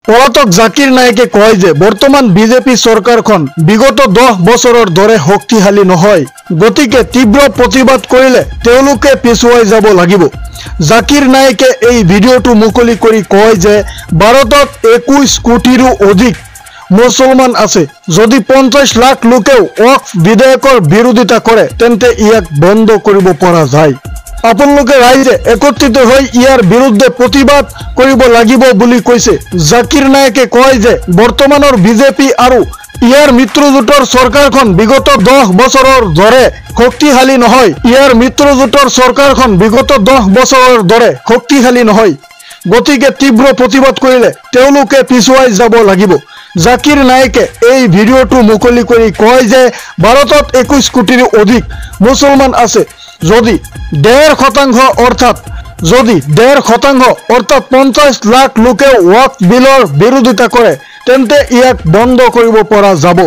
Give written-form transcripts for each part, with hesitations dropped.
পলাতক জাকিৰ নায়েকে কয় যে বৰ্তমান বিজেপি সৰকাৰখন বিগত 10 বছৰৰ দৰে শক্তিশালী নহয়, গতিকে তীব্ৰ প্ৰতিবাদ কৰিলে তেওঁলোকে পিছুৱাই যাব লাগিব। জাকিৰ নায়েকে এই ভিডিঅ'টো মুকলি কৰি কয় যে ভাৰতত 21 কোটিৰো অধিক মুছলমান আছে। যদি 50 লাখ লোকেও ওয়াকফ বিধেয়কৰ বিৰোধিতা কৰে তেন্তে ইয়াক বন্ধ কৰিব পৰা যায়। আপোনালোকে ৰাইজে একত্ৰিত হৈ ইয়াৰ বিৰুদ্ধে প্ৰতিবাদ কৰিব লাগিব বুলি কৈছে। জাকিৰ নায়েকে কয় যে বৰ্তমানৰ বিজেপি আৰু ইয়াৰ মিত্ৰজোঁটৰ চৰকাৰখন বিগত 10 বছৰৰ দৰে শক্তিশালী নহয়। ইয়াৰ মিত্ৰজোঁটৰ চৰকাৰখন বিগত 10 বছৰৰ দৰে শক্তিশালী নহয়, গতিকে তীব্ৰ প্ৰতিবাদ কৰিলে তেওঁলোকে পিছুৱাই যাব লাগিব। জাকিৰ নায়েকে এই ভিডিঅ'টো মুকলি কৰি কয় যে ভাৰতত 21 কোটিৰো অধিক মুছলমান আছে। যদি 1.5% অৰ্থাৎ 50 লাখ লোকে ওয়াকফ বিলৰ বিৰোধিতা কৰে তেন্তে ইয়াক বন্ধ কৰিব পৰা যাব।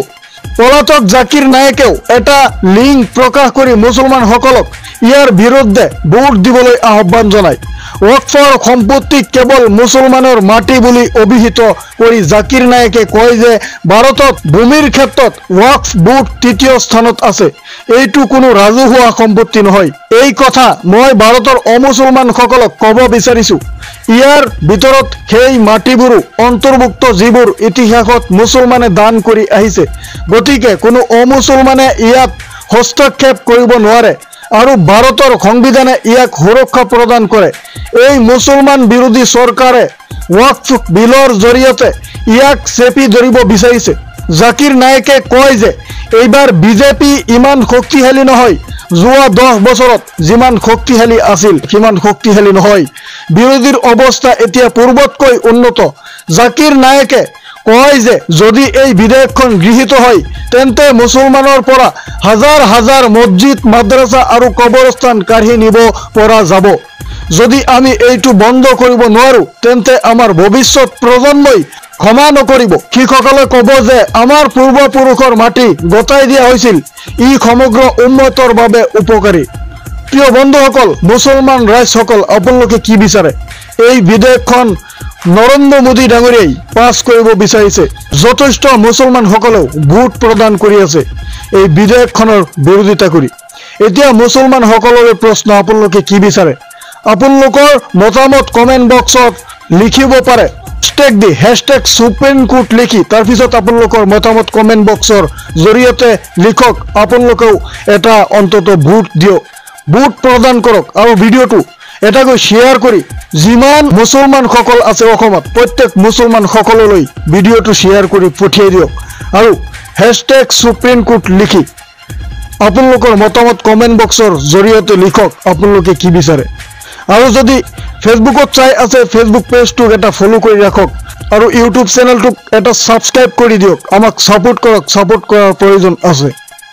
পলাতক জাকিৰ নায়েকেও এটা লিংক প্ৰকাশ কৰি মুছলমানসকলক ইয়াৰ বিৰুদ্ধে ভোট দিবলৈ আহ্বান জনায়। ওয়াকফৰ সম্পত্তি কেৱল মুছলমানৰ মাটি বুলি অভিহিত কৰি জাকিৰ নায়েকে কয় যে ভাৰতত ভূমিৰ ক্ষেত্ৰত ওয়াকফ বোৰ্ড 3য় স্থানত আছে। এইটো কোনো ৰাজহুৱা সম্পত্তি নহয়। এই কথা মই ভাৰতৰ অমুছলমানসকলক ক'ব বিচাৰিছো। ইয়াৰ ভিতৰত সেই মাটিবোৰো অন্তৰ্ভুক্ত যিবোৰ ইতিহাসত মুছলমানে দান কৰি আহিছে, গতিকে কোনো অমুছলমানে ইয়াত হস্তক্ষেপ কৰিব নোৱাৰে আৰু ভাৰতৰ সংবিধানে ইয়াক সুৰক্ষা প্ৰদান কৰে। এই মুছলমান বিৰোধী চৰকাৰে ওয়াকফ বিলৰ জৰিয়তে ইয়াক চেপি ধৰিব বিচাৰিছে। জাকিৰ নায়েকে কয় যে এইবাৰ বিজেপি ইমান শক্তিশালী নহয়, যোৱা 10 বছৰত যিমান শক্তিশালী আছিল সিমান শক্তিশালী নহয়। বিৰোধীৰ অৱস্থা এতিয়া পূৰ্বতকৈ উন্নত। জাকিৰ নায়েকে কয় যে যদি এই বিধেয়কখন গৃহীত হয় তেন্তে মুছলমানৰ পৰা হাজাৰ হাজাৰ মছজিদ, মাদ্ৰাছা আৰু কবৰস্থান কাঢ়ি নিব পৰা যাব। যদি আমি এইটো বন্ধ কৰিব নোৱাৰো তেন্তে আমাৰ ভৱিষ্যত প্ৰজন্মই ক্ষমা নকৰিব। শিক্ষকসকলে ক'ব যে আমাৰ পূৰ্বপুৰুষৰ মাটি গতাই দিয়া হৈছিল, ই সমগ্ৰ উম্মতৰ বাবে উপকাৰী। প্ৰিয় বন্ধুসকল, মুছলমান ৰাইজসকল, আপোনালোকে কি বিচাৰে? এই বিধেয়কখন নৰেন্দ্ৰ মোদী ডাঙৰীয়াই পাছ কৰিব বিচাৰিছে। যথেষ্ট মুছলমানসকলেও ভোট প্ৰদান কৰি আছে এই বিধেয়কখনৰ বিৰোধিতা কৰি। এতিয়া মুছলমানসকলৰে প্ৰশ্ন, আপোনালোকে কি বিচাৰে? আপোনালোকৰ মতামত কমেণ্ট বক্সত লিখিব পাৰে। #দি #সুপ্ৰিম কোৰ্ট লিখি তাৰপিছত আপোনালোকৰ মতামত কমেণ্ট বক্সৰ জৰিয়তে লিখক। আপোনালোকেও এটা অন্তত ভোট দিয়ক, ভোট প্ৰদান কৰক আৰু ভিডিঅ'টো এটাকৈ শ্বেয়াৰ কৰি যিমান মুছলমানসকল আছে অসমত প্ৰত্যেক মুছলমানসকললৈ ভিডিঅ'টো শ্বেয়াৰ কৰি পঠিয়াই দিয়ক আৰু #সুপ্ৰিম কোৰ্ট লিখি আপোনালোকৰ মতামত কমেণ্ট বক্সৰ জৰিয়তে লিখক আপোনালোকে কি বিচাৰে। আৰু যদি ফেচবুকত চাই আছে ফেচবুক পেজটোক এটা ফলো কৰি ৰাখক আৰু ইউটিউব চেনেলটোক এটা সাবস্ক্ৰাইব কৰি দিয়ক। আমাক সাপোৰ্ট কৰক, সাপোৰ্ট কৰাৰ প্ৰয়োজন আছে।